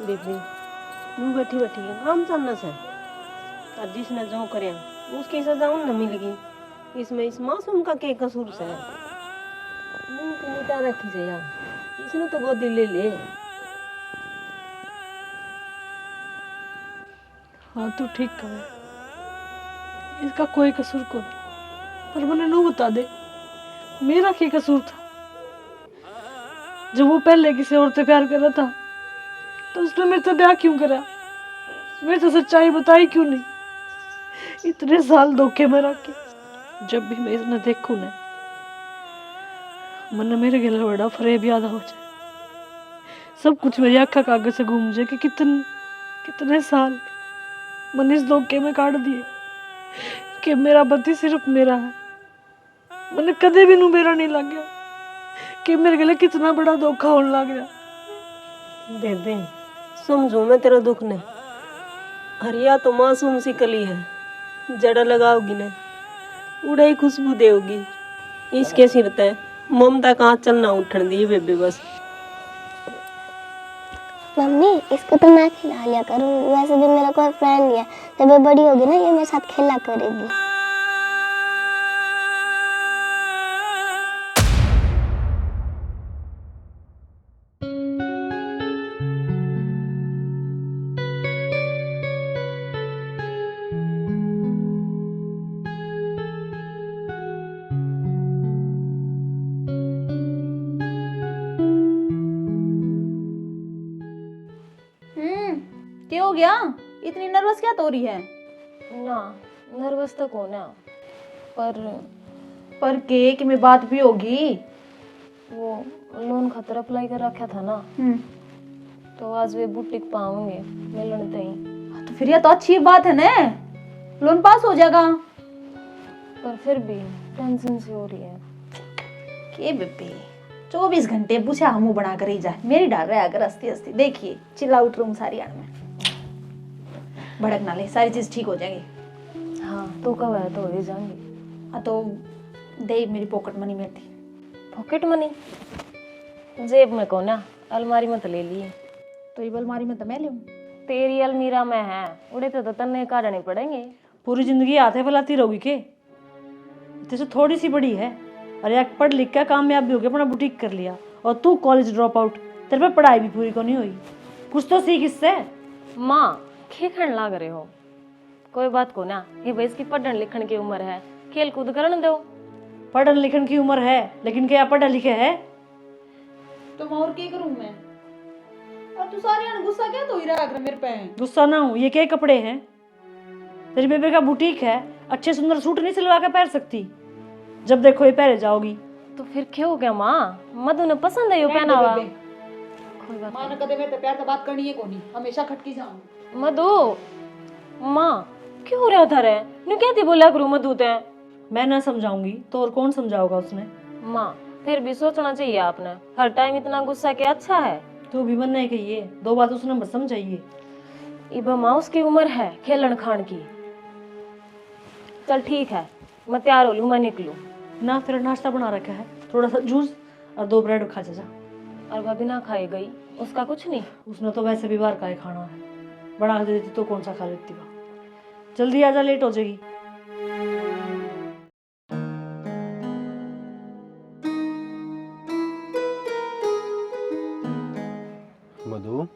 बेबे मैं बैठी बैठी काम चलना से और जिसने जो करे उसकी सजा उन न मिलेगी। इसमें इस मासूम का क्या कसूर से मुंह को मिटा रखी से यार, इसने तो गोदी ले ले। हाँ तू ठीक कहे, इसका कोई कसूर को पर मैंने नू बता दे मेरा क्या कसूर था। जब वो पहले किसी और से प्यार कर रहा था तो उसने मेरे से ब्याह क्यों करा, मेरे से सच्चाई बताई क्यों नहीं। इतने साल धोखे में रख के जब भी मैं इसने देखूं ना मन मेरे गले बड़ा फरेब याद हो जाए। सब कुछ मेरी आँखा कागज से घूम जाए कि कितने साल मैंने इस धोखे में काट दिए कि मेरा पति सिर्फ मेरा है। मैंने कदे भी नू मेरा नहीं लग गया कि मेरे गले कितना बड़ा धोखा होने लग गया। बेबे समझू मैं तेरा दुख ने, हरिया तो मासूम सी कली है, जड़ा लगाओगी ने उड़े ही खुशबू देगी। इसके सिर ते ममता कहाँ चलना उठन दी बेबे बस। मम्मी इसको तो मैं खिला लिया करूँ, वैसे भी मेरा कोई फ्रेंड नहीं है। जब ये बड़ी होगी ना ये मेरे साथ खेला करेगी। क्या हो गया, इतनी नर्वस क्या तो रही है? ना नर्वस तो कौन है, पर के में बात भी होगी। वो लोन खातर अप्लाई कर रखा था ना, तो आज वे बुटीक पाऊंगे मिलन तई। तो फिर ये तो अच्छी बात है ना, लोन पास हो जाएगा। पर फिर भी टेंशन सी हो रही है। के बेबे 24 घंटे पूछा हमू बना कर ही जाए, मेरी डाल रहा है अगर हस्ती हस्ती देखिए चिल्ला उठ रहा हूँ सारी आड़ में। भड़क ना ले, सारी चीज ठीक हो जाएगी। हाँ तो कब है तो हो जाएंगी। हाँ तो दे मेरी पॉकेट मनी में थी। पॉकेट मनी जेब में कौन है, अलमारी में तो ले लिए। तो ये अलमारी में तो मैं लूँ। तेरी अलमीरा में है, उड़े तो तन्ने काटने पड़ेंगे। पूरी जिंदगी हाथे फैलाती रहोगी के, जैसे थोड़ी सी बड़ी है। अरे यार पढ़ लिख के कामयाब भी हो गया, अपना बुटीक कर लिया, और तू कॉलेज ड्रॉप आउट, तेरे पे पढ़ाई भी पूरी को नहीं हुई। कुछ तो सीख इससे। माँ खेखण लाग रहे हो, कोई बात को ना, ये भाई इसकी पढ़न लिखण की उम्र है, खेल कूद करने दो। पढ़न लिखन की उम्र है, लेकिन क्या पढ़ा लिखे है? तो मैं और क्या करूं मैं? और तू सारी आने गुस्सा क्या तो ही रहा कर मेरे पे? गुस्सा ना हूँ, ये क्या कपड़े हैं? तेरी बेबे का बुटीक है, अच्छे सुंदर सूट नहीं सिलवा के पहन सकती, जब देखो ये पहने जाओगी। तो फिर क्या हो गया माँ, मधु ने पसंद है यो पहना हुआ। कोई बात मां ने कदे में तो प्यार से बात करनी है कोनी, हमेशा खटकी जाऊं। मधु माँ क्यों हो रहा था रे, न्यू कहती बोला करूँ मधु ते। मैं ना समझाऊंगी तो और कौन समझाओगा उसने। माँ फिर भी सोचना चाहिए आपने, हर टाइम इतना गुस्सा क्या अच्छा है। तू भी मन नहीं कहिए, दो बात उसने बस समझाइए। इबा माँ उसकी उम्र है खेलन खान की। चल ठीक है, मैं तैयार हो लूँ, मैं निकलूँ ना। तेरा नाश्ता बना रखा है, थोड़ा सा जूस और 2 ब्रेड खा जा। और भाभी ना खाई गई, उसका कुछ नहीं। उसने तो वैसे भी बाहर का ही खाना है, बना के देती तो कौन सा खा लेती। वह जल्दी आजा, लेट हो जाएगी। मधु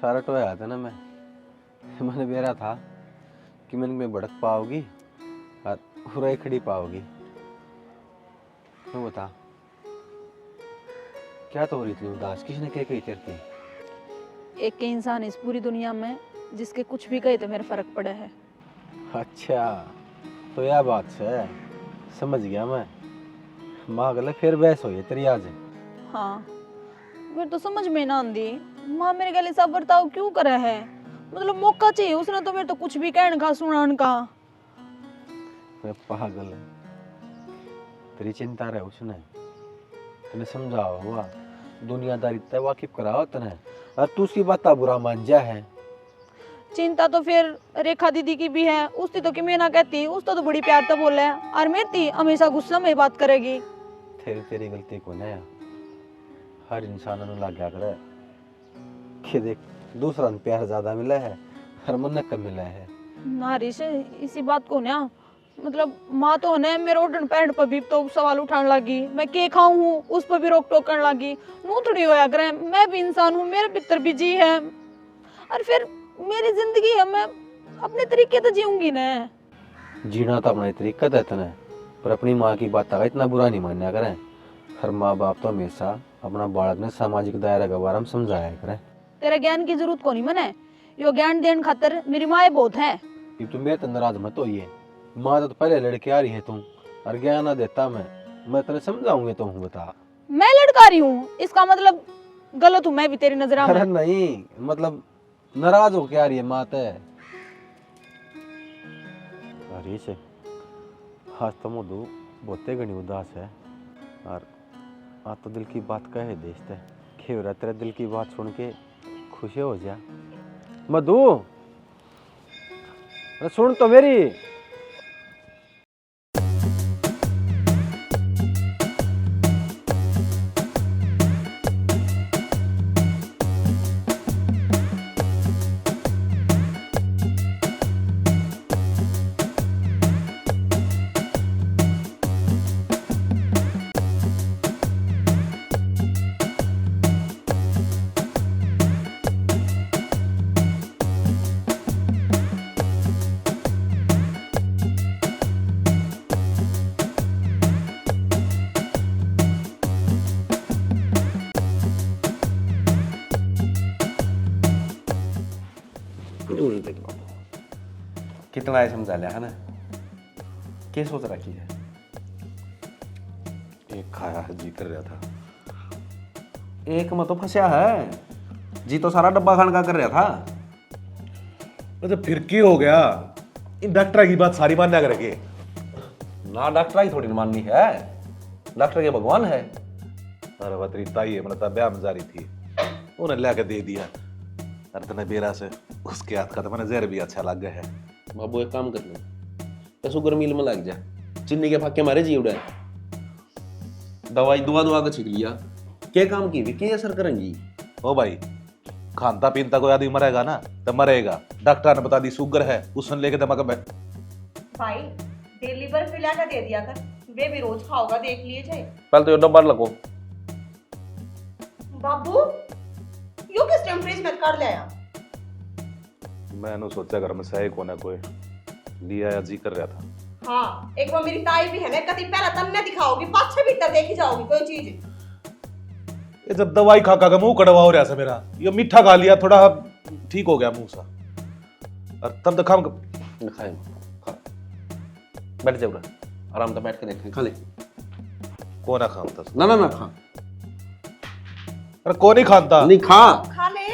सारा टोया था ना, मैंने बेरा था कि मैंने में भड़क पाओगी और हुराई खड़ी पाओगी। तू बता क्या तो हो रही थी उदास, किसने क्या कही तेरे की? एक के इंसान इस पूरी दुनिया में जिसके कुछ भी कहे तो मेरा फर्क पड़ा है। अच्छा तो यह बात है, समझ गया मैं। माँ गले फिर बहस हो तेरी आज। हाँ फिर तो समझ में ना आंदी, माँ मेरे गले सब बर्ताव क्यों करे है? मतलब मौका चाहिए उसने तो मेरे तो कुछ भी कहने का सुनाने का। पागल है, तेरी चिंता रहे उसने, तने समझाओ हुआ, दुनियादारी तय वाकिफ कराओ तने, और तू उसकी बात बुरा मान जा है। चिंता तो फिर रेखा दीदी की भी है, उसकी तो कि मैं ना कहती, उसको तो बड़ी प्यार तो बोले है, और मेरी हमेशा गुस्सा में बात करेगी। तेरी गलती को ना हर इंसान ने लग गया करे कि देख दूसरा ने प्यार ज्यादा मिला है हर मन कम मिला है ना हरीश, इसी बात को ना मतलब माँ तो ने मेरे उठन पैंट पर भी तो सवाल उठाने लगी, मैं के खाऊं हूँ उस पर भी रोक टोक करने लगी। नू थोड़ी होया करे, मैं भी इंसान हूँ, मेरे पितर भी जी है, और फिर मेरी जिंदगी है, मैं अपने तरीके तो जीऊंगी ना। जीना तो अपना तरीका देता है, पर अपनी माँ की बात का इतना बुरा नहीं मानना करें। हर माँ बाप तो हमेशा अपना बालक ने सामाजिक दायरा के बारे में समझाया करें। तेरे ज्ञान की जरूरत को नहीं मने, यो ज्ञान देने खातर मेरी माँ बहुत है। ये तुम मेरे तो नाराज मत होइए, माँ तो पहले लड़के आ रही है तुम, और ज्ञान ना देता मैं तेरे समझाऊंगे तो हूँ बता। मैं लड़का रही हूँ, इसका मतलब गलत हूँ मैं भी तेरी नजर में? अरे नहीं, मतलब नाराज हो क्या रही है माँ ते? अरे से आज तो मधु बहुते घनी उदास है, और आज तो दिल की बात कहे देते खेवरा तेरे दिल की बात सुन के खुशी हो जा। मधु अरे सुन तो मेरी। कितना है समझा लिया है ना, क्या सोच रखी है? एक खाया जी कर रहा था। एक में तो फंसा है जी, तो सारा डब्बा खान का कर रहा था। तो फिर की हो गया, इन डॉक्टर की बात सारी मान्या करेंगे ना, डॉक्टर की थोड़ी माननी है, डॉक्टर के भगवान है। अरे वह तेरी ताई है, मतलब ब्याह में जा रही थी, उन्हें लाके दे दिया। अरे तने बेरा से उसके हाथ का तो मैंने जहर भी अच्छा लग गया है। बाबू एक काम कर ले, तो शुगर मिल में लग जा, चीनी के फाके मारे जी उड़ा, दवाई दुआ के छिक लिया, क्या काम की भी क्या असर करेंगी? ओ भाई, खानता पीनता कोई आदमी मरेगा ना तो मरेगा, डॉक्टर ने बता दी शुगर है, उसने लेके दिमाग में। भाई डेली पर फिला का दे दिया कर, वे भी रोज खाओगा, देख लिए जाए। पहले तो ये डब्बा लगो। बाबू यो किस टाइम फ्रिज में कर लिया? मैंने सोचा घर में सही कोने कोई लिया या जी कर रहा था। हाँ, एक बार मेरी ताई भी है ना, कभी पहला तन्ने दिखाओगी, पाछे भीतर देखी जाओगी कोई चीज। ये जब दवाई खा खा के मुंह कड़वा हो रहा था मेरा, ये मीठा खा लिया, थोड़ा ठीक हो गया मुंह सा, और तब तक हम खाए खा, बैठ जाओ, आराम से बैठ के देखें, खा ले। कोना खानता ना ना ना खा, अरे कौन ही खानता नहीं खा खा ले।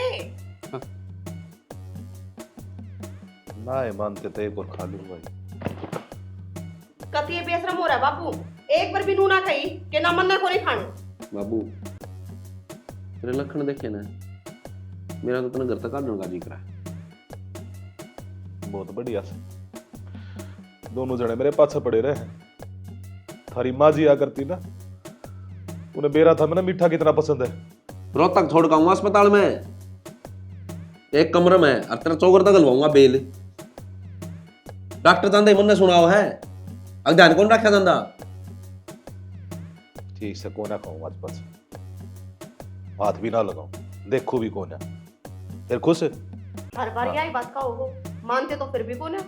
ना मानते थे एक और खा लूं भाई। कति ये बेशरम हो रहा है बाबू, एक बार भी नूना खाई के ना मन को नहीं खाना। बाबू तेरे लक्षण देखे ना, मेरा तो तेने घर तक आने का जी करा। बहुत बढ़िया से दोनों जने मेरे पाछे पड़े रहे। थारी माँ जी आ करती ना, उन्हें बेरा था मैंने मीठा कितना पसंद है। रोहतक छोड़ के आऊंगा अस्पताल में, एक कमरे में, और तेरा चौगर तक गलवाऊंगा बेल। डॉक्टर चाहते मन ने सुनाओ है, अब ध्यान कौन रखा धंधा? ठीक से कोना खाऊं आज पास, हाथ भी ना लगाऊं, देखो भी कोना। तेरे खुश? हर बार यही बात का हो, मानते तो फिर भी कौन है।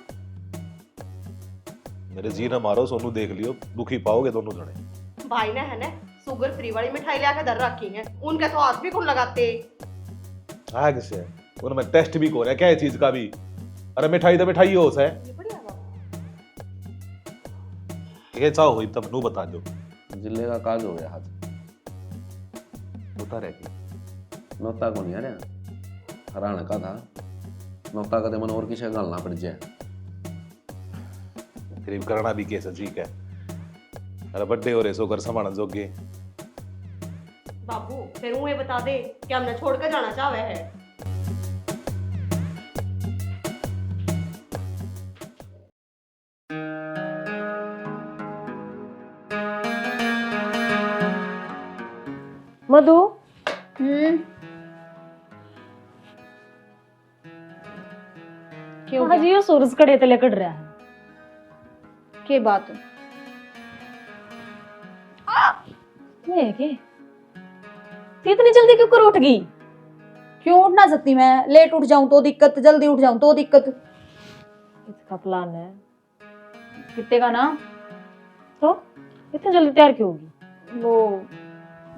मेरे जी ना मारो, सोनू देख लियो, दुखी पाओगे दोनों जने। भाई ने है ना शुगर फ्री वाली मिठाई लेके धर रखी है, उनके तो हाथ भी कौन लगाते। हाँ किसे उनमें टेस्ट भी कौन है क्या है चीज का भी। अरे मिठाई तो मिठाई हो है, ये चाहो हुई तब नू बता दो। जिले का काज हो गया हाथ, होता रहेगी। नौता को नहीं आ रहा, हराना का था नौता का, मन और किसे गालना पड़ जाए। गरीब करना भी कैसे ठीक है। अरे बड्डे हो रहे सो घर संभालना जोगे। बाबू फिर वो ये बता दे कि हमने छोड़ कर जाना चाहे है। मधु क्यों हाँ जी, यो सूरज कड़े तले कट रहा है। के बात ये के तू इतनी जल्दी क्यों कर उठ गई? क्यों उठ ना सकती मैं? लेट उठ जाऊं तो दिक्कत, जल्दी उठ जाऊं तो दिक्कत। इसका प्लान है कितने का ना? तो इतनी जल्दी तैयार क्यों होगी? वो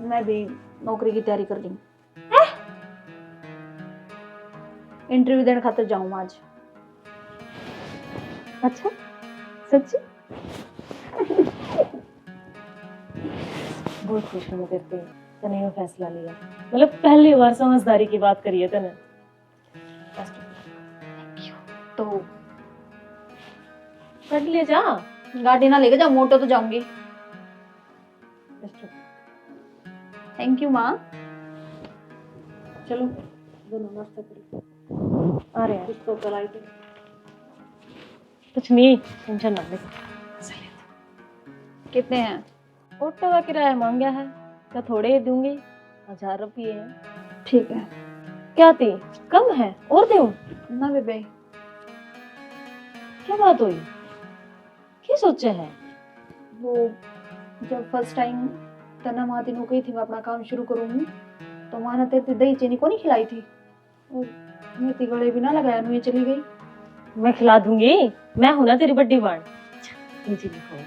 मैं भी नौकरी की तैयारी कर रही हूँ। इंटरव्यू देने खातिर जाऊँ आज। अच्छा सच्ची? बहुत खुश हूँ मैं तेरे पे, तने ये फैसला लिया। मतलब पहली बार समझदारी की बात करी है तने। तो कर ले जा। गाड़ी ना लेके जाऊँ, मोटो तो जाऊंगी। थैंक यू माँ। चलो दोनों नाश्ता करो। आ रहे हैं कुछ तो कल आई थी। कुछ नहीं, टेंशन ना ले। कितने हैं? ऑटो का किराया मांगा है, क्या थोड़े ही दूंगी, 1000 रुपये है। ठीक है। क्या थी कम है और दूं? ना बेबे, क्या बात हुई, क्या सोचा है? वो जब फर्स्ट टाइम तना माती नु गई थी मैं अपना काम शुरू करूंगी, तो माँ ने तेरी दही चीनी को नहीं खिलाई थी और मेथी गले भी ना लगाया नु ये चली गई। मैं खिला दूंगी, मैं हूं ना तेरी बड्डी बाण। जी खाओ।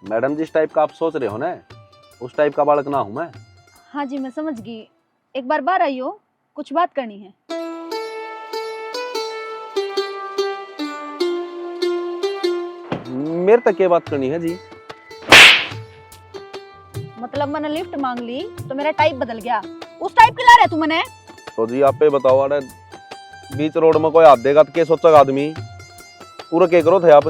मैडम जिस टाइप का आप सोच रहे हो ना, उस टाइप का बालक ना हूं मैं। हाँ जी मैं समझ गई, एक बार बाहर आइयो, कुछ बात करनी है। मेरे तक ये बात करनी है जी। मतलब मैंने लिफ्ट मांग ली तो मेरा टाइप बदल गया, उस टाइप खिला रहे तू मैंने? तो जी आप पे बताओ, अरे बीच रोड में कोई हाथ देगा तो क्या सोचेगा आदमी? पूरा क्या करो थे आप?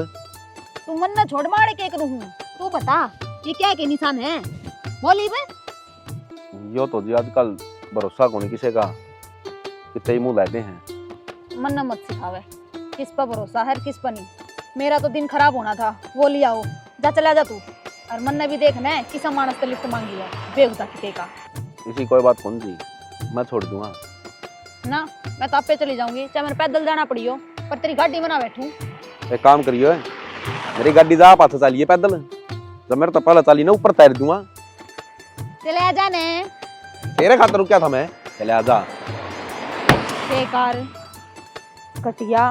तू मन ना छोड़ मारे के करूं हूं, तू बता ये क्या के निशान है? बोली बे। यो तो जी आजकल भरोसा कौन किसी का, कितने ही मुंह लेते हैं। मन ना मत सिखावे, किस पर भरोसा है किस पर नहीं। मेरा तो दिन खराब होना था, वो लिया हो, जा चला जा तू। और मन ने भी देखना है किसा मानस का लिफ्ट मांगी है, बेगुजा किते का। इसी कोई बात कौन जी, मैं छोड़ दूंगा ना। मैं तो आप पे चली जाऊंगी, चाहे मेरे पैदल जाना पड़ी हो, पर तेरी गाड़ी में ना बैठूं। एक काम करियो, मेरी गाड़ी जा पाथ चलिए पैदल, जब मेरे तो पहले चली ना ऊपर तैर दूंगा। चले आ जाने। तेरे खातर रुक क्या था मैं, चले आ जा। बेकार कटिया।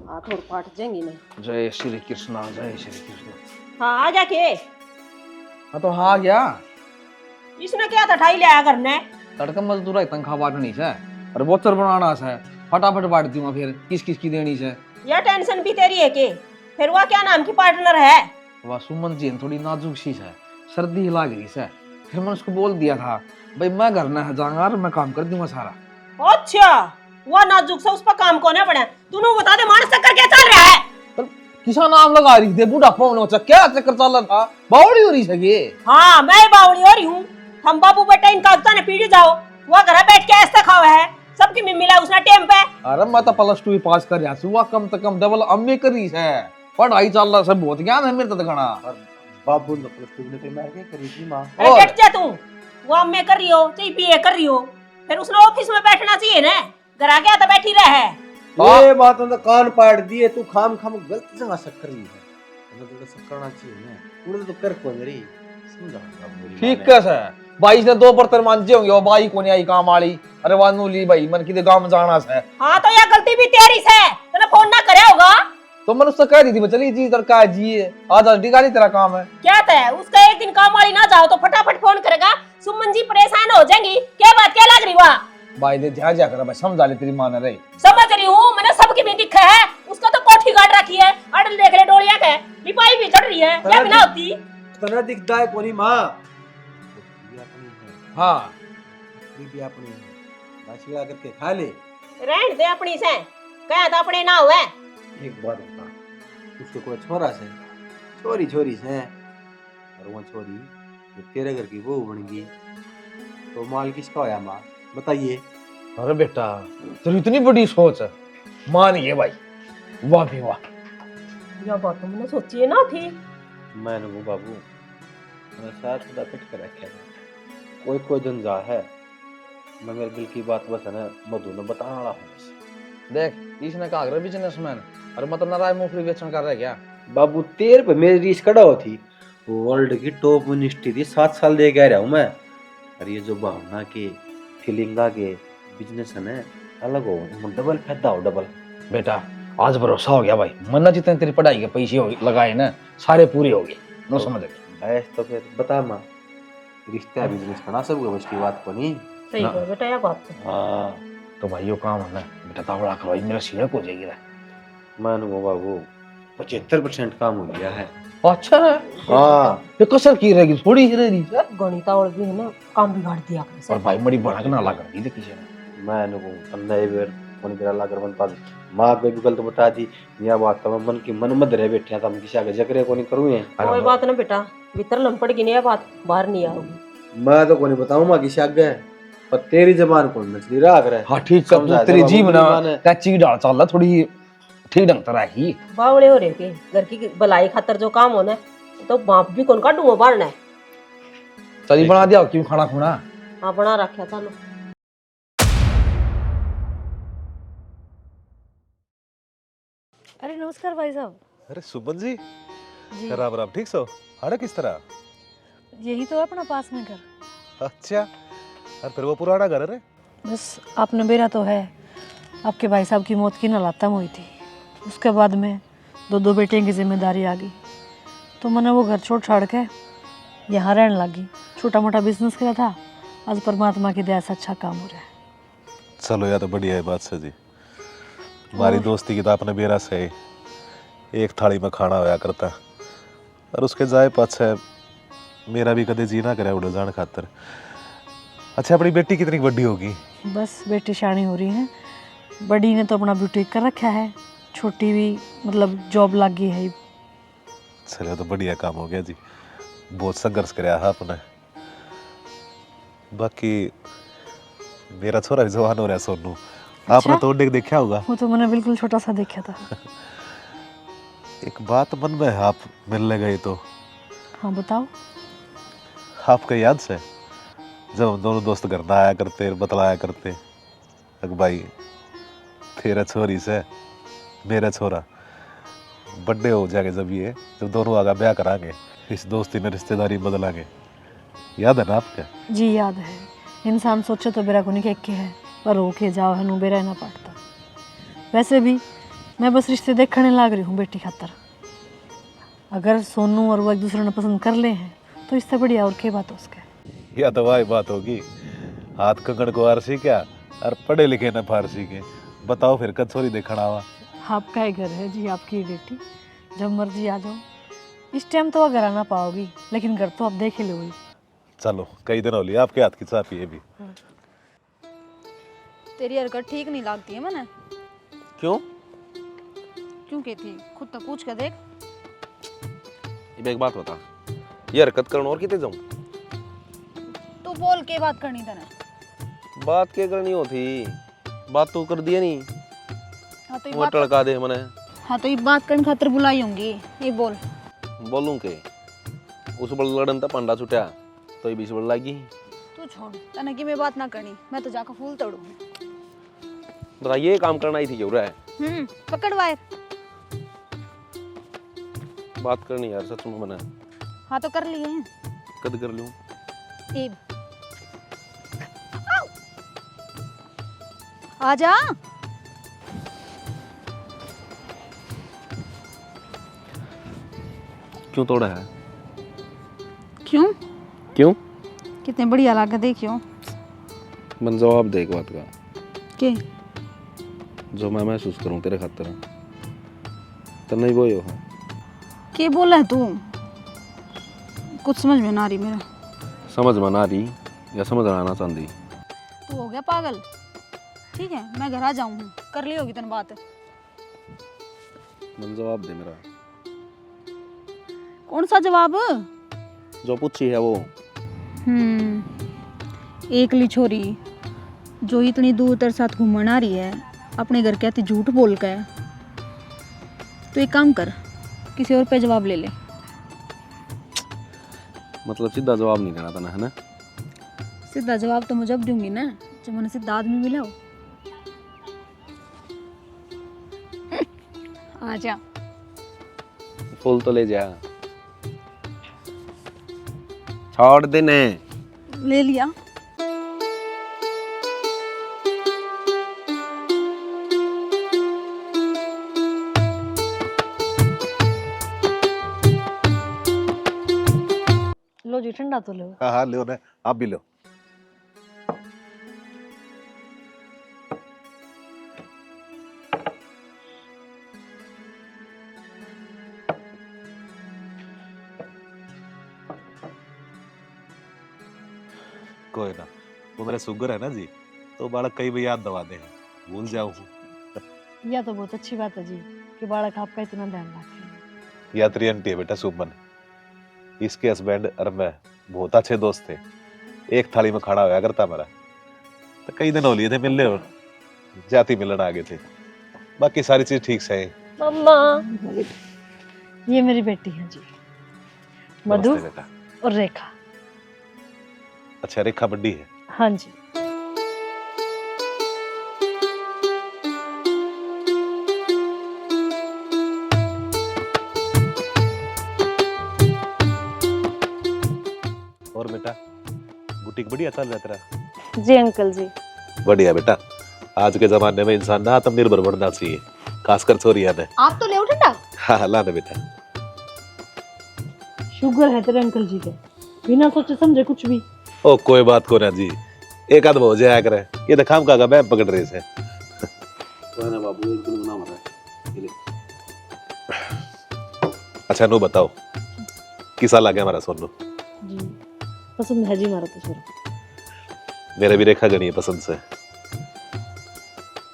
हाथ और पाट जाएंगी ना। जय श्री कृष्णा, जय श्री कृष्ण। हाँ आ जाके। हाँ तो हाँ गया, इसने क्या था ठाई लिया करने? तड़का मजदूरा तनखा बांटनी से, अरे बोचर बनाना से, फटाफट बांट दूंगा। फिर किस किस की देनी से? यह टेंशन भी तेरी है के? फिर वह क्या नाम की पार्टनर है? वह सुमन जी थोड़ी नाजुक सी है, सर्दी लग रही से। फिर मैंने उसको बोल दिया था भाई मैं घर ना जाऊंगा और मैं काम कर दूंगा सारा। अच्छा वह नाजुक से उस पर काम कोने पड़ा? तूने बता दे मानस चक्कर क्या चल रहा है? किसा नाम लगा रही थी बूढ़ापा होने, क्या चक्कर चल रहा था? बावड़ी हो रही है ये। हाँ मैं बावड़ी हो रही हूँ। हम बाबू बेटा इन कागजा ने पीढ़ी जाओ, वह घर बैठ के ऐसा खावा है, सबकी मिला उसने टेम पे। अरे मैं तो +2 पास कर रहा हूँ, कम से कम डबल अम्मी कर रही है, पढ़ाई चल रहा है, बहुत ज्ञान है मेरे तो घना। बाबू ने +2 में तो मैं क्या करी थी मां? अरे बैठ जा तू, वो अम्मे कर रही हो चाहे बीए कर रही हो, फिर उसने ऑफिस में बैठना चाहिए ना, घर आ गया तो बैठी रहे। ये बात तो कान पाड़ दिए, तू खाम गलत जगह शक्कर रही है, मतलब तो करना चाहिए ना, तूने तो कर को मेरी समझा। ठीक है सर, भाई ने 2 बर्तन मांजे होंगे, वो भाई को नहीं आई काम वाली। अरे वानू ली भाई मन की गांव में जाना है। हाँ तो यह गलती भी तेरी से, तूने फोन ना करे होगा। तो मैंने उससे कह दी थी चली जी तर का जी आज डिगाली तेरा काम है। क्या तय उसका एक दिन काम वाली ना जाओ तो फटाफट फोन करेगा, सुमन जी परेशान हो जाएंगी। क्या बात क्या लग रही हुआ? भाई दे ध्यान जा कर भाई, समझा ले तेरी मां ने रही। समझ रही हूँ, मैंने सबकी भी दिखा है, उसका तो कोठी गाड़ रखी है, अड़ल देख ले डोलिया के, लिपाई भी चढ़ रही है, क्या बिना होती? तना दिखता है कोनी मां, हाँ बीबी अपनी बाशिया करके खा ले। रहन दे अपनी से, कहा था अपने ना हुए। एक बात बता, उसको कोई छोरा से छोरी छोरी से, और वो छोरी जब तेरे घर की बहू बन गई तो माल किसका होया माँ बताइए। अरे बेटा तेरी इतनी बड़ी सोच है, मान गए भाई, वाह भी वाह। यह बात तो मैंने सोची ना थी। मैंने वो बाबू मैंने साथ खुदा पिट कर रखा है, कोई कोई धंधा है, मैं मेरे दिल की बात बस है ना मधु ने बताने वाला हूँ। देख इसने कहा अगर बिजनेसमैन, अरे मतलब नाराय मूंगफली बेचने कर रहा है क्या? बाबू तेरे पे मेरी रीस कड़ा होती, वर्ल्ड की टॉप मिनिस्ट्री थी, 7 साल दे के आ रहा हूँ मैं। और ये जो भावना के फीलिंगा के बिजनेस है ना अलग हो, डबल फायदा हो डबल। बेटा आज भरोसा हो गया भाई, मन्ना जितने तेरी पढ़ाई के पैसे लगाए ना सारे पूरे हो गए, नो समझ गए। ऐस तो फिर बता माँ, रिश्ता बिजनेस करना सबको बस की बात को नहीं। सही ना। कहो बेटा यह बात तो। हाँ तो भाई यो काम है ना बेटा, तावड़ा करो मेरा सीढ़क हो जाएगी रे। मान वो बाबू 75% काम हो गया है। अच्छा है हाँ ये कसर की रहेगी, थोड़ी ही रह रही है। गणिता और भी है ना काम बिगाड़ दिया अपने से। और भाई बड़ी भड़क ना लगा दी थी किसी ने। मैं अंदर बेर मन गिरा लाकर बनता माँ को भी गलत बता दी, यह बात तो मैं मन की मन मत रह बैठे था, हम किसी आगे जकरे को नहीं करूँ ये। कोई बात ना बेटा, भीतर लंपड़ की नहीं बात बाहर नहीं आओगी। मैं तो को नहीं बताऊँ माँ किसी आगे, पर तेरी जबान को मछली राख रहा है। हाँ ठीक है, तेरी जीव ना कच्ची डाल चल थोड़ी ठीक ढंग तरह ही बावड़े हो रहे के घर की भलाई खातर जो काम होना है तो बाप भी कौन काटूंगा बाहर है। चली बना दिया क्यों खाना खुना? हाँ बना रखा था ना। अरे नमस्कार भाई साहब। अरे सुमन जी, जी राम राम, ठीक सो? हाड़ा किस तरह? यही तो है अपना पास में घर। अच्छा, और फिर वो पुराना घर है रे? बस आपने बेरा तो है, आपके भाई साहब की मौत की नलातम हुई थी, उसके बाद में दो बेटियों की जिम्मेदारी आ गई, तो मैंने वो घर छोड़ छाड़ के यहाँ रहने लगी। छोटा मोटा बिजनेस किया था, आज परमात्मा की दया से अच्छा काम हो रहा है। चलो यार बढ़िया है बात से जी। हमारी दोस्ती की तो आपने बेरा से एक थाली में खाना होया करता, और उसके जाए पाछे मेरा भी कदे जीना करे उड़ जान खातर। अच्छा अपनी बेटी कितनी बड़ी होगी? बस बेटी शानी हो रही है, बड़ी ने तो अपना बुटीक कर रखा है, छोटी भी मतलब जॉब लग गई है। चलो तो बढ़िया काम हो गया जी, बहुत संघर्ष कराया है आपने। बाकी मेरा छोरा भी जवान हो रहा है सोनू, आपने तो देखा होगा। वो तो मैंने बिल्कुल छोटा सा देखा था। एक बात मन में है, आप मिलने गए तो हाँ बताओ। आपका याद से जब हम दोनों दोस्त घर ना आया करते बतलाया करते, अग भाई तेरा छोरी से मेरा छोरा बर्थडे हो जाएगा, जब ये जब दोनों आगे ब्याह कराएंगे, इस दोस्ती में रिश्तेदारी बदलांगे, याद है ना आपका? जी याद है। इंसान सोचे तो बेरा को नहीं के है, पर होके जाओ है नु बेरा ना पड़ता। वैसे भी मैं बस रिश्ते देखने लाग रही हूँ बेटी खातर। अगर सोनू और वो एक दूसरे ने पसंद कर ले हैं तो इससे बढ़िया और क्या बात हो उसके। या तो वही बात होगी, हाथ कंगड़ को आरसी क्या और पढ़े लिखे न फारसी के। बताओ फिर कद छोरी देखना आवा। आपका ही घर है जी, आपकी बेटी, जब मर्जी आ जाओ। इस टाइम तो घर आना पाओगी, लेकिन घर तो आप देख ही लोगी। चलो कई दिन हो लिया आपके हाथ की चाय पिए भी। तेरी हरकत ठीक नहीं लगती है मने। क्यों? क्यों कहती? खुद तो पूछ के देख। ये एक बात बता, ये हरकत करने और कितने जाऊं? तू बोल के बात करनी तने। बात क्या करनी होती, बात तो कर दिया नहीं। हाँ तो ये वो बात टड़का दे मने। हाँ तो ये बात करने खातिर बुलाई होंगी, ये बोल। बोलूं के उस बड़ लड़न ता पंडा छुटा तो ये बीच बड़ लागी। तू छोड़, तने की मैं बात ना करनी, मैं तो जाकर फूल तोड़ू। बता ये काम करना ही थी क्यों रहा है? पकड़ वायर। बात करनी यार सच में मने। हाँ तो कर लिए हैं। कद कर लूं? ए आजा। क्यों तोड़ा है? क्यों? क्यों? कितने बढ़िया लागे देखियो। मन जवाब दे एक बात का, के जो मैं महसूस करूं तेरे खातिर तो नहीं वो हो। बोला है तू? कुछ समझ में ना रही मेरा। समझ में ना रही या समझ आना चाहती। तू हो गया पागल? ठीक है, मैं घर आ जाऊँ हूँ, कर ली होगी तन बात। मन जवाब दे मेरा। कौन सा जवाब? जो पूछी है वो। एकली छोरी जो इतनी दूर तेरे साथ घूमने आ रही है, अपने घर कहती झूठ बोल के, तो एक काम कर, किसी और पे जवाब ले ले। मतलब सीधा जवाब नहीं देना था ना, है ना? सीधा जवाब तो मुझे अब दूंगी ना जब मैंने सीधा आदमी मिला हो। आजा। फूल तो ले जा। छोड़ देने। ले लिया। लो जी, ठंडा तो लो। हाँ हाँ लो ना, आप भी लो। कोई ना, वो मेरा शुगर है ना जी, तो बालक कई भी याद दवा दे, भूल जाऊं। यह तो बहुत अच्छी बात है जी कि बालक आपका इतना ध्यान रखे हैं। या तेरी आंटी है बेटा सुमन, इसके हस्बैंड और मैं बहुत अच्छे दोस्त थे। एक थाली में खड़ा होया करता मेरा, तो कई दिन हो लिए थे मिलने और जाति मिलन आ गए थे। बाकी सारी चीज ठीक से है। मम्मा, ये मेरी बेटी है जी, मधु नमस्ते बेटा। और रेखा। अच्छा, रेखा बड्डी है? हाँ जी। और बेटा, बुटीक बढ़िया चल रहा है तेरा? जी अंकल जी। बढ़िया बेटा, आज के जमाने में इंसान ना आत्मनिर्भर बनना चाहिए, खासकर छोरिया ने। आप तो ले ठंडा। हाँ ला ना बेटा। शुगर है तेरे अंकल जी के, बिना सोचे समझे कुछ भी। ओ कोई बात को ना जी, एक आध हो जाया करे, ये तो खाम का मैं पकड़ रही से। तो ना बाबू, एक दिन बना मरा। ये ले। अच्छा नो बताओ, किसा लगे हमारा सोनू? जी पसंद है जी हमारा तो छोरा। मेरे भी रेखा गणी है पसंद से।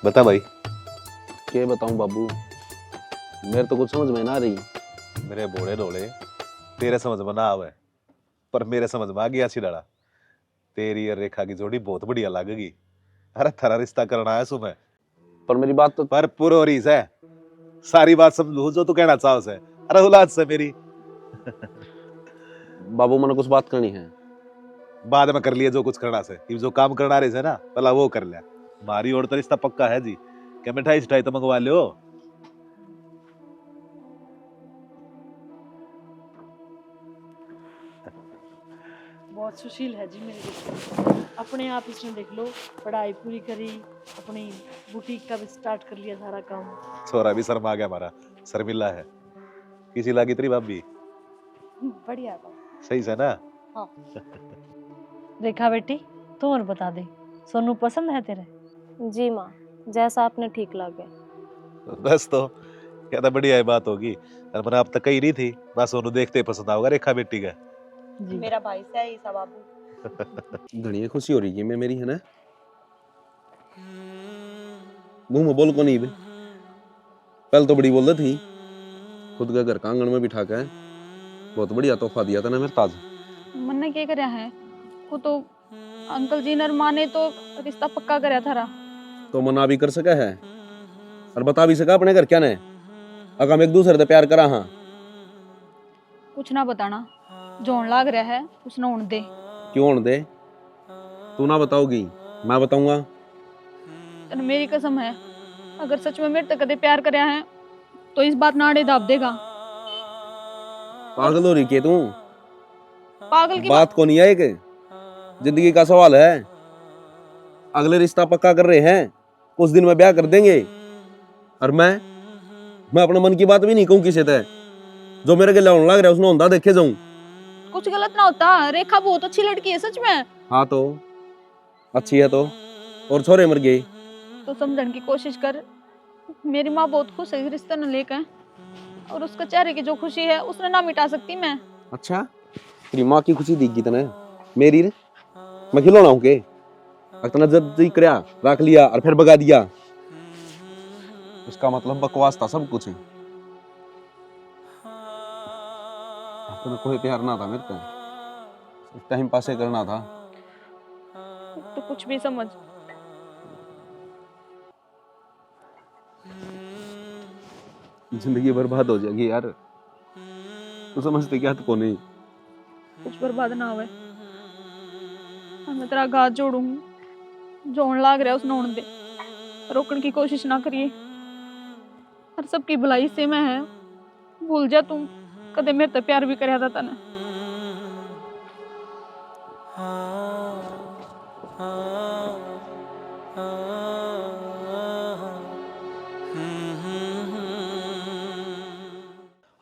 बता भाई। क्या बताऊं बाबू, मेरे तो कुछ समझ में ना रही। मेरे भोले डोले, तेरे समझ में ना आवे, पर मेरे समझ में आ गया अच्छी लड़ा। तेरी और रेखा की जोड़ी बहुत बढ़िया लगेगी। अरे थारा रिश्ता करना है सुबह। पर मेरी बात तो। पर पूरा हो रही है, सारी बात समझू जो तू कहना चाहो से। अरे औलाद से मेरी। बाबू मैंने कुछ बात करनी है। बाद में कर लिए जो कुछ करना से, ये जो काम करना रहे से ना, पहला वो कर लिया। हमारी और तो रिश्ता पक्का है जी। क्या मिठाई सिठाई तो मंगवा लियो। बहुत सुशील है जी मेरी बेटी। अपने आप इसने देख लो, पढ़ाई पूरी करी, अपनी बुटीक का भी स्टार्ट कर लिया सारा काम। छोरा भी शर्मा आ गया हमारा, शर्मिला है। किसी लागी तेरी भाभी? बढ़िया बात। सही से ना? हाँ। रेखा बेटी, तुम और बता दे, सोनू पसंद है तेरे? जी माँ, जैसा आपने ठीक लगे। बस तो क्या तो बढ़िया बात होगी। मैंने अब तक कही नहीं थी, बस सोनू देखते ही पसंद आओगा रेखा बेटी का। जी। मेरा भाई से ही सब बाबू। घनी खुशी हो रही है मैं मेरी, है ना? मुंह में बोल को नहीं बे। पहले तो बड़ी बोल रही थी, खुद का घर का आंगन में बिठा के बहुत बढ़िया तोहफा दिया था ना मेरे ताज। मन ने क्या करया है, वो तो अंकल जी ने माँ ने तो रिश्ता पक्का करया थारा। तो मना भी कर सका है और बता भी सका अपने घर क्या ने, अगर हम एक दूसरे से प्यार करा। हाँ कुछ ना बताना, जोन लाग रहा है उसने होने दे। क्यों होने दे? तू ना बताओगी, मैं बताऊंगा। तने मेरी कसम है, अगर सच में मेरे तक कदे प्यार करया है तो इस बात नाड़े दाब देगा। पागल हो रही के तू? पागल की बात को नहीं है, एक जिंदगी का सवाल है। अगले रिश्ता पक्का कर रहे हैं, कुछ दिन में ब्याह कर देंगे, और मैं अपने मन की बात भी नहीं कहूँ किसी से। जो मेरे गले होने लग रहा है उसने होंदा देखे जाऊं। कुछ गलत ना होता, रेखा बहुत अच्छी लड़की है सच में। हाँ तो अच्छी है तो, और छोरे मर गए तो समझने की कोशिश कर। मेरी माँ बहुत खुश है इस रिश्ते ने लेकर, और उसका चेहरे की जो खुशी है उसने ना मिटा सकती मैं। अच्छा, तेरी माँ की खुशी दिख गई तने, मेरी रे मैं खिलौना हूं के इतना जल्दी करया रख लिया और फिर भगा दिया। उसका मतलब बकवास था सब कुछ। तो कोई प्यार ना था मेरे को, सिर्फ टाइम पास ही करना था। तो कुछ भी समझ। जिंदगी बर्बाद हो जाएगी यार, तू समझते क्या तो नहीं। कुछ बर्बाद ना होवे। मैं तेरा हाथ जोड़ूंगी, जोड़ लाग रहा उस नौन दे, रोकने की कोशिश ना करिए। हर सबकी भलाई से मैं है, भूल जा तुम कदे मेरे ते प्यार भी करया था तने।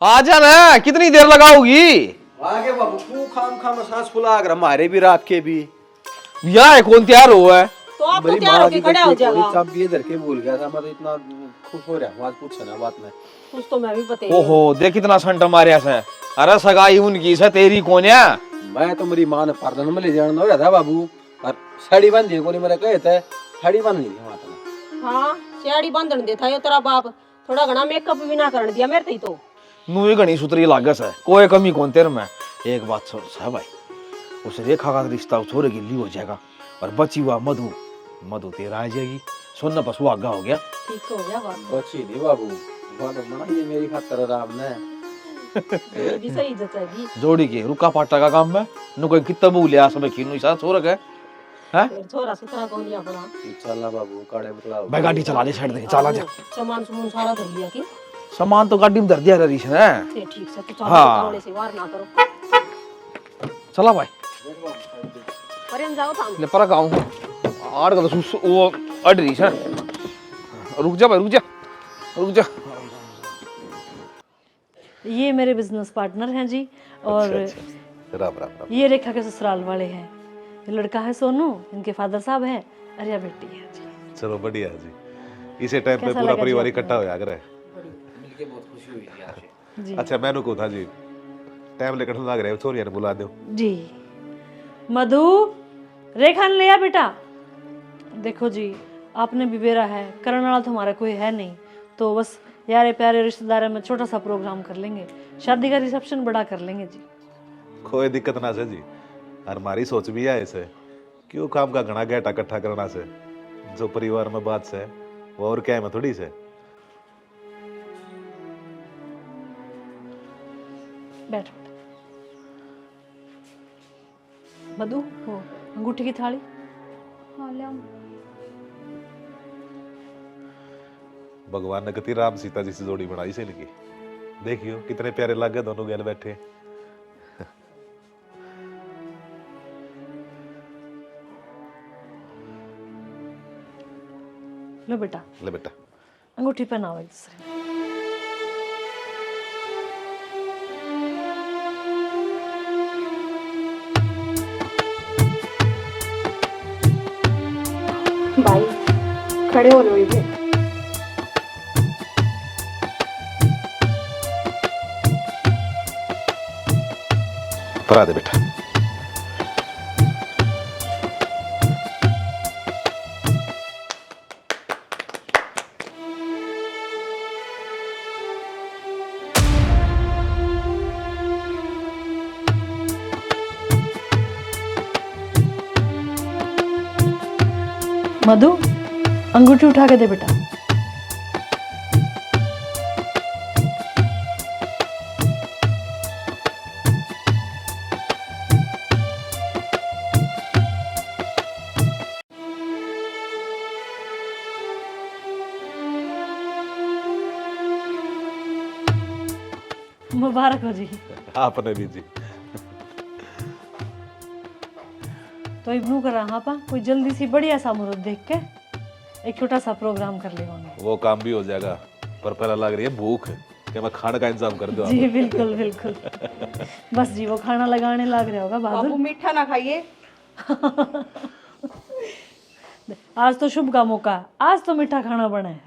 आ जा ना, कितनी देर लगाओगी? आगे बाबू तू खाम खाम सांस फुला कर हमारे भी रात के भी यहाँ है कौन तैयार हुआ है? तो आप तो तैयार होके खड़े हो जाओ। चाबी इधर के भूल गया था, मैं तो इतना खुश हो रहा हूं आज पूछे ना बात में। कुछ तो मैं भी बता। ओहो देख कितना संट मारिया से। अरे सगाई उनकी से, तेरी कौन है? मैं तो मेरी मां ने पार्दन में ले जाना हो रहा था बाबू, और साड़ी बांधी कोनी मेरे कहे थे साड़ी बांधनी है माता। हां साड़ी बांधन दे था यो तेरा बाप, थोड़ा घना मेकअप भी ना करन दिया मेरे तो। नू ही घनी सुतरी लागस है, कोई कमी कौन तेरे में। एक बात सोच है भाई, उस रेखा का रिश्ता छोरे की ली हो जाएगा, और बची हुआ मधु, मधु तेरा आ जाएगी। सुनना पशु आगा हो गया, ठीक हो गया बात। बची नहीं बाबू, बात बनाई मेरी खातर राम ने। ये भी सही जचेगी। जोड़ी के रुका पाटा का काम में नु कोई कितना भूलिया सब खीनु साथ छोरा के हैं। फिर छोरा सुतरा कौन लिया अपना। चला बाबू काड़े बतलाओ। भाई गाड़ी चला ले, साइड दे चला जा। सामान सुमन सारा धर लिया की। सामान तो गाड़ी में धर दिया रीश ने। ठीक से तो हाँ। चलो से वार ना करो। चला भाई परेन जाओ थाम। ले पर गाऊं आड़ का तो वो अड़ रीश है। रुक जा भाई, रुक जा रुक जा। ये मेरे बिजनेस पार्टनर हैं जी, और राम राम राम। ये रेखा के ससुराल वाले हैं। ये लड़का है सोनू, इनके फादर साहब हैं, और यह बेटी है जी। चलो बढ़िया जी, इसे टाइम पे कैसा पूरा लगा परिवार जी इकट्ठा हो जाकर मिलके बहुत खुशी हुई यार। जी अच्छा मैंने को था जी टाइम लेकर लग रहे हो, छोरिया ने बुला दो जी। मधु, रेखा ने लिया बेटा। देखो जी, आपने भी बेरा है, करने वाला तो हमारा कोई है नहीं, तो बस यारे प्यारे रिश्तेदारों में छोटा सा प्रोग्राम कर लेंगे, शादी का रिसेप्शन बड़ा कर लेंगे जी। कोई दिक्कत ना से जी, और हमारी सोच भी है ऐसे, क्यों काम का घना गैटा इकट्ठा करना से, जो परिवार में बात से वो और क्या है मैं थोड़ी से। बैठ मधु, हो अंगूठी की थाली। हाँ ले आओ। भगवान ने कति राम सीता जी से जोड़ी बनाई से इनकी, देखियो कितने प्यारे लग गए दोनों गैल बैठे। लो बेटा, ले बेटा अंगूठी पहनाओ एक दूसरे। भाई खड़े हो लो ये। परा दे बेटा। मधु, अंगूठी उठा के दे बेटा। मुबारक हो जी। आपने भी जी। तो इब्नू कर रहा पा कोई जल्दी सी बढ़िया सा मुहूर्त देख के एक छोटा सा प्रोग्राम कर ले होंगे। वो काम भी हो जाएगा, पर पहला लग रही है भूख, कि मैं खाने का इंतजाम कर दो। जी बिल्कुल बिल्कुल। बस जी वो खाना लगाने लग रहा होगा बाबू बहादुर। मीठा ना खाइए। आज तो शुभ का मौका है, आज तो मीठा खाना बना है।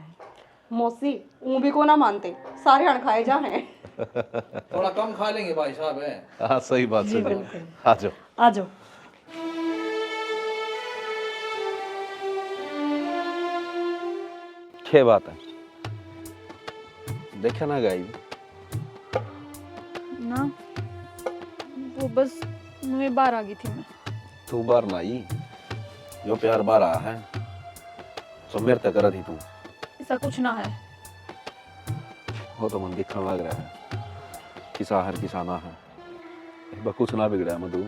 मौसी ऊं भी को ना मानते, सारे हण खाए जा हैं। थोड़ा कम खा लेंगे भाई साहब है। हाँ सही बात जी है। बिल्कुल। आ जाओ आ जाओ। क्या बात है? देखा ना गाई ना वो बस मैं बाहर आ गई थी मैं। तू बार ना आई, जो प्यार बार आया है तो मेरे तक कर थी तू। ऐसा कुछ ना है। वो तो मन दिखने लग रहा है किसा हर किसाना है, कुछ ना बिगड़ा है मधु,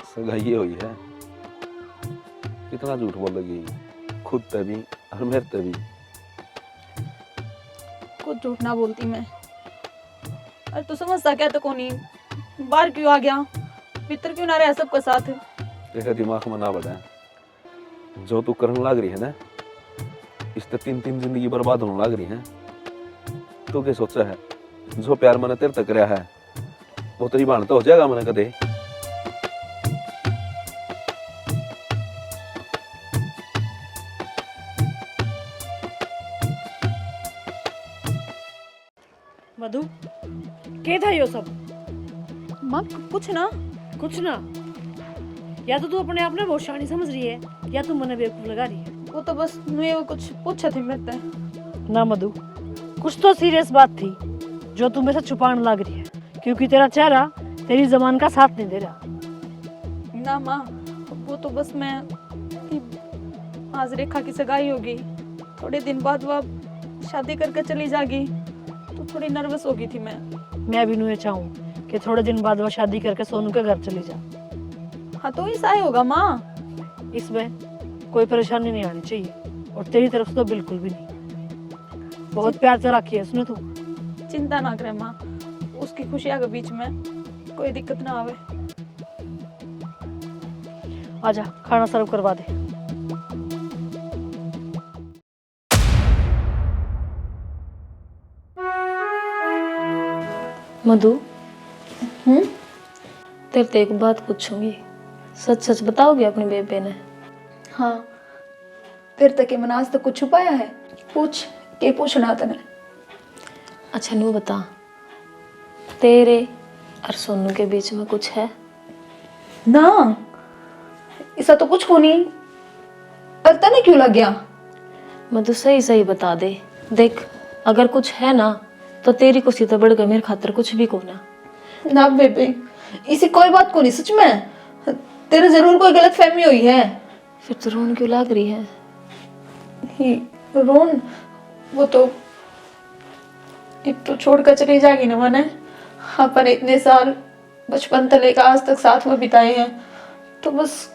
सगाई हुई है। कितना झूठ बोल लगी खुद ते भी और मेरे ते भी। कुछ झूठ ना बोलती मैं। अरे तू समझता क्या तो कोनी, बाहर क्यों आ गया, भीतर क्यों ना रहा सबका साथ। तेरे दिमाग में ना बढ़ा, जो तू करने लग रही है ना, इससे 3 जिंदगी बर्बाद होने लग रही है। तू क्या सोचा है, जो प्यार मैंने तेरे तक रहा है वो तेरी बाण तो हो जाएगा मैंने कदे। मधु क्या था यो सब? माँ कुछ ना। कुछ ना? या तो तू अपने आप ने बहुत शानी समझ रही है या तू मने बेवकूफ लगा रही है। वो तो बस मैं वो कुछ पूछा थी मेरे से। ना मधु, कुछ तो सीरियस बात थी जो तू मेरे से छुपाने लग रही है, क्योंकि तेरा चेहरा तेरी जबान का साथ नहीं दे रहा। ना माँ, वो तो बस मैं आज रेखा की सगाई होगी, थोड़े दिन बाद वो शादी करके चली जाएगी, तो थोड़ी नर्वस हो गई थी मैं भी नहीं चाहूँ कि थोड़े दिन बाद वो शादी करके सोनू के घर चली जा। हाँ तो ऐसा ही होगा माँ। इसमें कोई परेशानी नहीं आनी चाहिए, और तेरी तरफ से तो बिल्कुल भी नहीं। बहुत प्यार से रखी है उसने तू। चिंता ना करे माँ, उसकी खुशियाँ के बीच में कोई दिक्कत ना आवे। आजा खाना सर्व करवा दे। मधु, तेरे से एक बात पूछूंगी, सच सच बताओगी अपनी बेबे ने? हाँ, फिर तक मैंने आज तक कुछ छुपाया है? पूछ, के पूछना तने? अच्छा नू बता, तेरे और सोनू के बीच में कुछ है? ना, ऐसा तो कुछ हो नहीं। पर तने क्यों लग गया? मधु सही सही बता दे। देख, अगर कुछ है ना तो तेरी खुशी तो बढ़ गई, मेरे खातर कुछ भी को ना। ना बेबे, इसी कोई बात को नहीं, सच में तेरे जरूर कोई गलत फहमी हुई है। फिर तो रोन क्यों लग रही है? रोन, वो तो एक तो छोड़कर चली जाएगी ना मैंने। अपन इतने साल बचपन से लेकर आज तक साथ में बिताए हैं, तो बस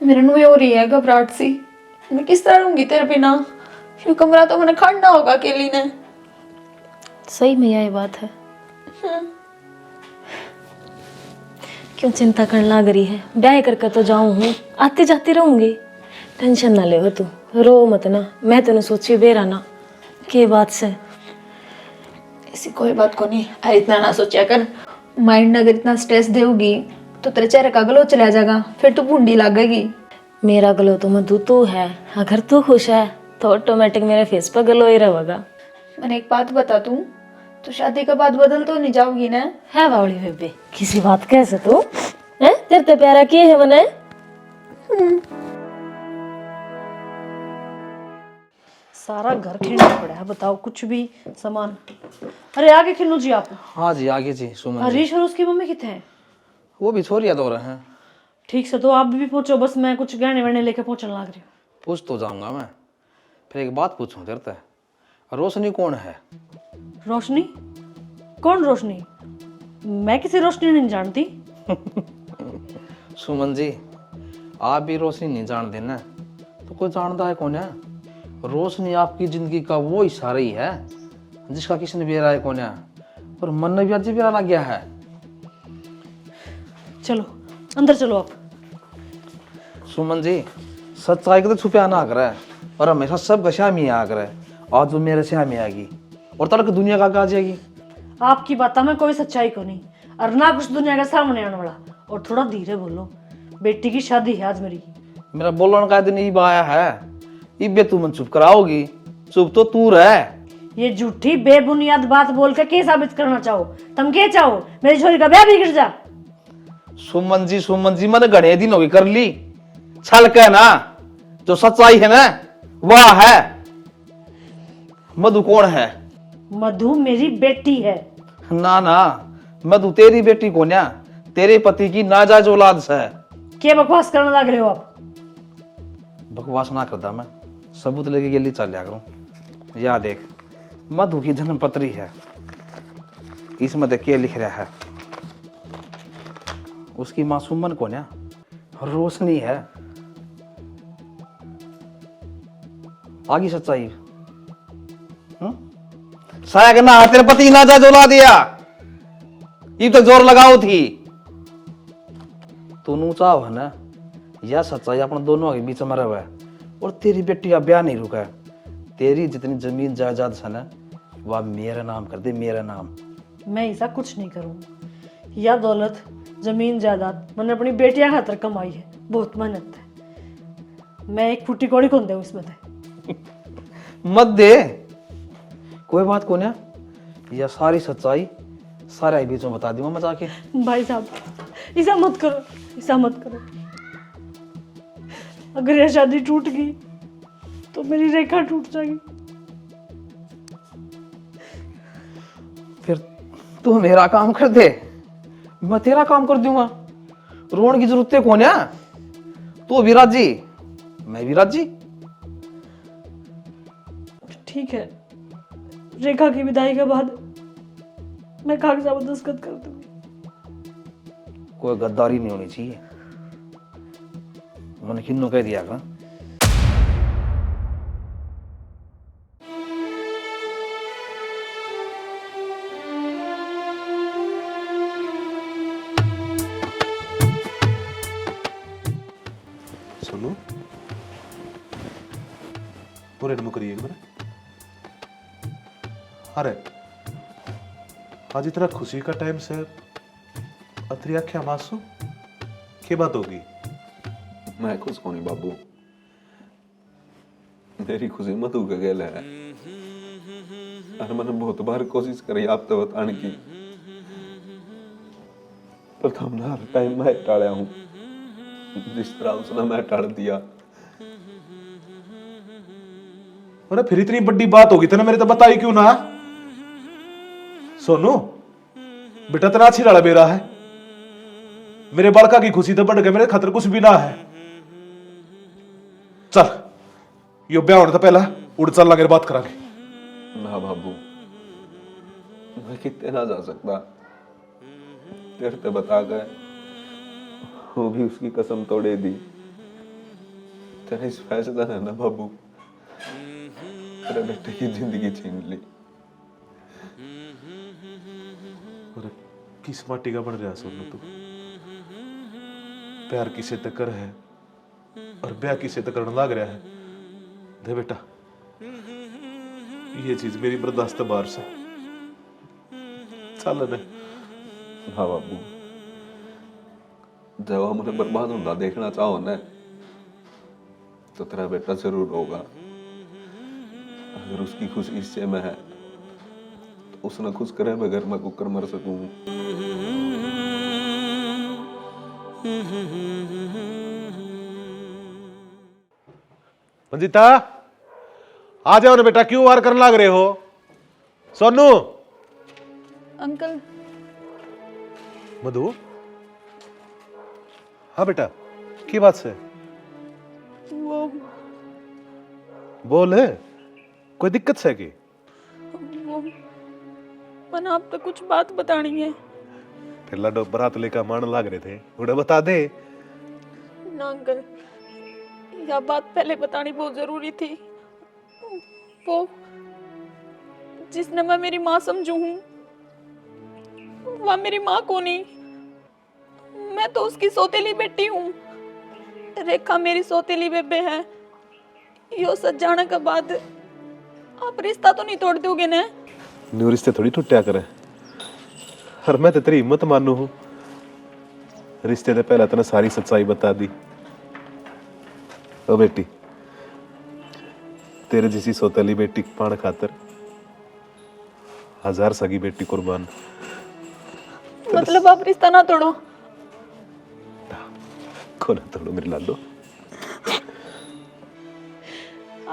मेरे नुए हो रही है घबराहट सी। मैं किस तरह रहूंगी तेरे बिना? फिर कमरा तो मैंने खाना होगा अकेली ने। सही में यही बात है। क्यों चिंता करने लग रही है? ब्याह करके तो जाऊं हूँ, आती जाती रहूंगी। टेंशन ना ले हो तू, रो मत ना। मैं तेन सोची बेरा ना के बात से। ऐसी कोई बात को नहीं, अरे इतना ना सोचा कर। माइंड अगर इतना स्ट्रेस देगी तो तेरे चेहरे का ग्लो चला जाएगा, फिर तू बूंदी लगेगी। मेरा ग्लो तो मधु तू है, अगर तू खुश है तो ऑटोमेटिक मेरे फेस पर ग्लो ही रहेगा। मैंने एक बात बता, तू शादी के बाद बदल तो नहीं जाओगी ना? है बावली बेबे, किसी बात कैसे तू है? तेरे तो प्यारा किए है मैंने। सारा घर खिलना पड़ा है, बताओ कुछ भी सामान। अरे आगे खिलू जी आप। हाँ जी आगे जी। सुमन जी, हरीश और उसकी मम्मी कितने हैं? वो भी छोरिया दो रहे हैं। ठीक से, तो आप भी पहुंचो, बस मैं कुछ गहने वहने लेके पहुंचने लग रही हूँ। पूछ तो जाऊंगा मैं। फिर एक बात पूछूं तेरे से, रोशनी कौन है? रोशनी? कौन रोशनी? मैं किसी रोशनी नहीं जानती। सुमन जी, आप भी रोशनी नहीं जानते ना, तो कोई जानता है कौन है? रोशनी आपकी जिंदगी का वो इशारा ही है जिसका किसी ने बेरा है कौन है, और मन ने भी अजीब बेरा लग गया है। चलो अंदर चलो आप। सुमन जी, सच्चाई को तो छुपा ना करे, और हमेशा सब गशामी आ करे। आज वो मेरे से हमें आएगी और तड़क दुनिया का आ जाएगी। आपकी बातों में कोई सच्चाई को नहीं, और ना कुछ दुनिया के सामने आने वाला। और थोड़ा धीरे बोलो, बेटी की शादी है आज मेरी। मेरा बोलने का दिन ईब आया है, इबे तू मन चुप कराओगी? चुप तो तू रह। ये झूठी बेबुनियाद बात बोल के क्या साबित करना चाहो? तुम क्या चाहो? मेरी छोरी का ब्याह बिगड़ जा? सुमन जी, मैंने घने दिन हो गए कर ली छल के ना। जो सच्चाई है ना वाह है। मधु कौन है? मधु मेरी बेटी है। ना ना, मधु तेरी बेटी को ना, तेरे पति की नाजायज औलाद से है। क्या बकवास करने लग रहे हो आप? बकवास ना करता मैं, सबूत लेके गली चल लिया करूं। या देख, मधु की जन्म पत्री है, इसमें देख क्या लिख रहा है। उसकी मासूमन को ना रोशनी है। आगे सच्चाई साया करना, तेरे पति ना जा जोला दिया, ये तो जोर लगाओ थी। तू नूचा हो ना, यह सच्चाई अपन दोनों के बीच में रहा है। और तेरी बेटी का ब्याह नहीं रुका है। तेरी जितनी जमीन जायदाद है ना, वह मेरा नाम कर दे, मेरा नाम। मैं ऐसा कुछ नहीं करूँगी। यह दौलत, जमीन जायदाद मैंने अपनी बेटिया खातर कमाई है, बहुत मेहनत है। मैं एक फूटी कौड़ी कौन दे इसमें थे। मत दे, कोई बात को ना, यह सारी सच्चाई सारे बीच में बता दूंगा मैं जाके। भाई साहब ऐसा मत करो, ऐसा मत करो। अगर यह शादी टूट गई तो मेरी रेखा टूट जाएगी। फिर तू मेरा काम कर दे, मैं तेरा काम कर दूंगा। रोन की जरूरत है कौन है? तू भी राजी, मैं भी राजी। ठीक है, रेखा की विदाई के बाद मैं कागजात पर दस्तखत कर दूंगी। कोई गद्दारी नहीं होनी चाहिए। मैंने किन्नू कह दिया का। सुनो, पूरे मुकरिए मेरे। अरे आज इतना खुशी का टाइम से अतरी आख्या मासू क्या बात होगी? मैं खुश कोनी बाबू, मेरी खुशी मधु के गेल है। और मैंने बहुत बार कोशिश करी आप तो बताने की, प्रथम ना टाइम मैं टाड़ा हूं, जिस तरह उसने मैं टाड़ दिया। अरे फिर इतनी बड़ी बात होगी तेने मेरे तो बताई क्यों ना? सोनू बेटा तेरा अच्छी लड़ा बेरा है, मेरे बालका की खुशी तो बढ़ गई, मेरे खतर कुछ भी ना है। चल यो ब्याह होने तो पहला उड़ चल लगे बात करांगे। ना बाबू, मैं कितने ना जा सकता, तेरे ते बता गए, वो भी उसकी कसम तोड़े दी। तेरे इस फैसला ने ना बाबू तेरे बेटे की जिंदगी छीन ली। अरे किस माटी का बन रहा सोनू तू? प्यार किसे तक कर है और ब्याह किसे तक करने लग रहा है। दे बेटा, ये चीज मेरी बर्दाश्त बाहर से चल ने। हाँ बाबू, जब हम उन्हें बर्बाद होना देखना चाहो ना, तो तेरा बेटा जरूर होगा। अगर उसकी खुशी इससे में है तो उसने खुश करे बगैर मैं कुकर मर सकूं। मंजिता आ जाओ ना बेटा, क्यों वार करने लग रहे हो? सोनू, अंकल मधु, हाँ बेटा की बात से? वो बोल है, कोई दिक्कत है कि? मन आप तो कुछ बात बतानी है फिर लड्डो बरात लेकर मान लाग रहे थे, उन्हें बता दे ना अंकल। यह बात पहले बतानी बहुत जरूरी थी। वो जिसने मैं मेरी माँ समझू हूँ, वह मेरी माँ को नहीं, मैं तो उसकी सौतेली बेटी हूँ। रेखा मेरी सौतेली बेबे है। यो सच जाने के बाद आप रिश्ता तो नहीं तोड़ दोगे ना? न्यू रिश्ते थोड़ी टूटा करे, और मैं तो तेरी हिम्मत मानू हूं। रिश्ते से पहले तने सारी सच्चाई बता दी। ओ बेटी, तेरे जैसी सौतेली बेटी पाण खातर 1000 सगी बेटी कुर्बान। मतलब आप रिश्ता ना तोड़ो? को ना तोड़ो मेरी लाडो।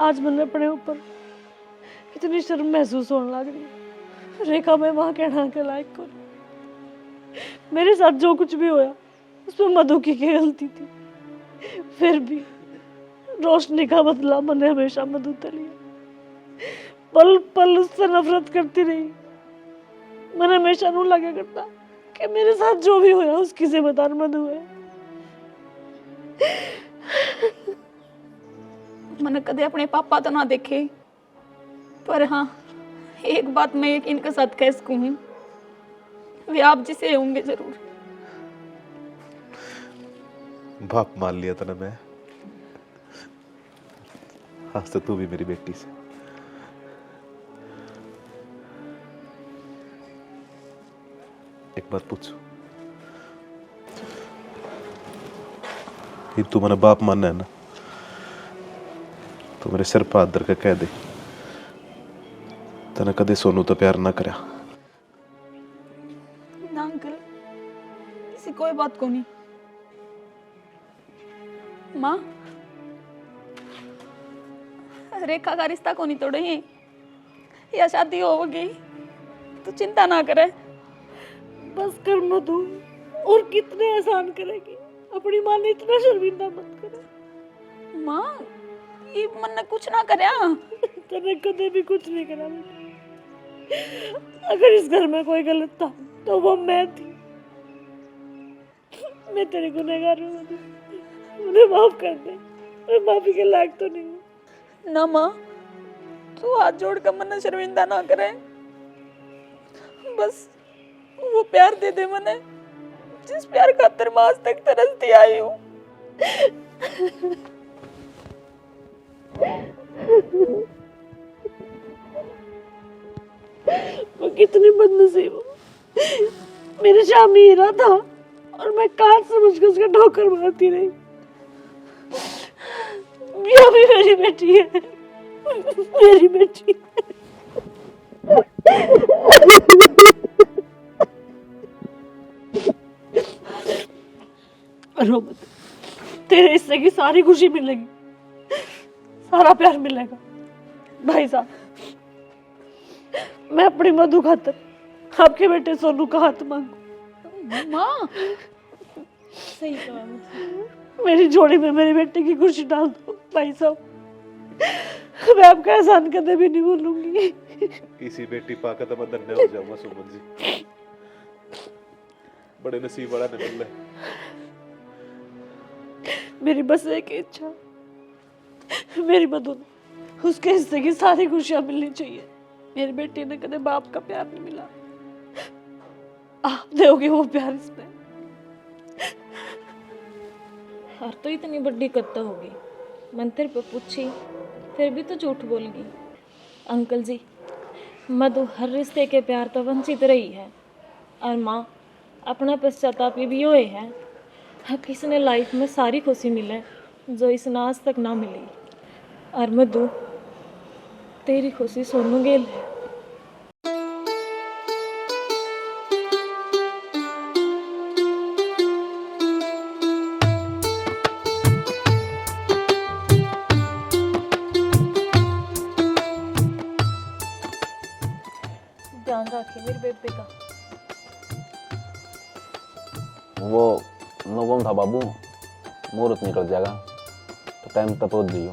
आज मैंने अपने ऊपर कितनी शर्म महसूस होने लग रही। रेखा मैं वहां कहना के लायक को मेरे साथ जो कुछ भी होया उसमें मधु की क्या गलती थी। फिर भी रोशनी का बदला मैंने हमेशा मधु से लिया। पल पल उससे नफरत करती रही। मैंने हमेशा नू लगा करता कि मेरे साथ जो भी होया उसकी जिम्मेदार मधु है। मैंने कदे अपने पापा तो ना देखे, पर हाँ एक बात मैं यकीन के साथ कह सकूं हूं, वे आप जिसे होंगे जरूर। बाप मान लिया था ना मैं, आज तो तू भी मेरी बेटी से। एक बात पूछो, ये तू मेरा बाप मानना है ना, तो मेरे सिर पर हाथ धर के कह दे तने कदे सोनू तो प्यार ना करया। ना अंकल, किसी कोई बात को नहीं। माँ, रेखा का रिश्ता को नहीं तोड़े हैं, या शादी होगी तो चिंता ना करे। बस कर मधु, और कितने एहसान करेगी। अपनी माँ ने इतना शर्मिंदा मत करे। माँ, ये मन ने कुछ ना करया। तने कदे भी कुछ नहीं करा बेटा। अगर इस घर में कोई गलत था तो वो मैं थी। मैं तेरे गुनहगार हूँ मधु, मुझे माफ कर दे। मैं माफी के लायक तो नहीं हूँ। ना माँ, तू हाथ जोड़ कर मन शर्मिंदा ना करे। बस वो प्यार दे दे मने, जिस प्यार खातिर मैं आज तक तरसती आई हूँ। वो कितनी बदनसीब हूँ। मेरे शामी हीरा था और मैं काट समझ के उसका ठोकर मारती रही। ये भी मेरी बेटी है, मेरी बेटी है। रो मत, तेरे हिस्से की सारी खुशी मिलेगी, सारा प्यार मिलेगा। भाई साहब, मैं अपनी मधु खातर आपके बेटे सोनू का हाथ मांगू। माँ, सही कहा मुझे। मेरी जोड़ी में मेरे बेटे की खुशी डाल दो भाई साहब। मैं आपका एहसान कदे भी नहीं भूलूंगी। इसी बेटी पाकर तो मैं धन्य हो जाऊंगा सुमन जी। बड़े नसीब वाला निकल है। मेरी बस एक इच्छा, मेरी मधु ने उसके हिस्से की सारी खुशियां मिलनी चाहिए। मेरी बेटी ने कदे बाप का प्यार नहीं मिला, आप दोगे वो प्यार इसमें। हर तो इतनी बड़ी कत्ता होगी, मंत्र पे पूछी फिर भी तो झूठ बोल गई। अंकल जी, मधु हर रिश्ते के प्यार तो वंचित रही है, और माँ अपना पश्चाताप भी हुए है। किसने लाइफ में सारी खुशी मिले जो इसने आज तक ना मिली। और मधु, तेरी खुशी सोनू गेल है। ध्यान रखिए मेरे बेबे का। वो नवम था बाबू, मुहूर्त निकल जाएगा तो टाइम तक पहुंच जाइयो।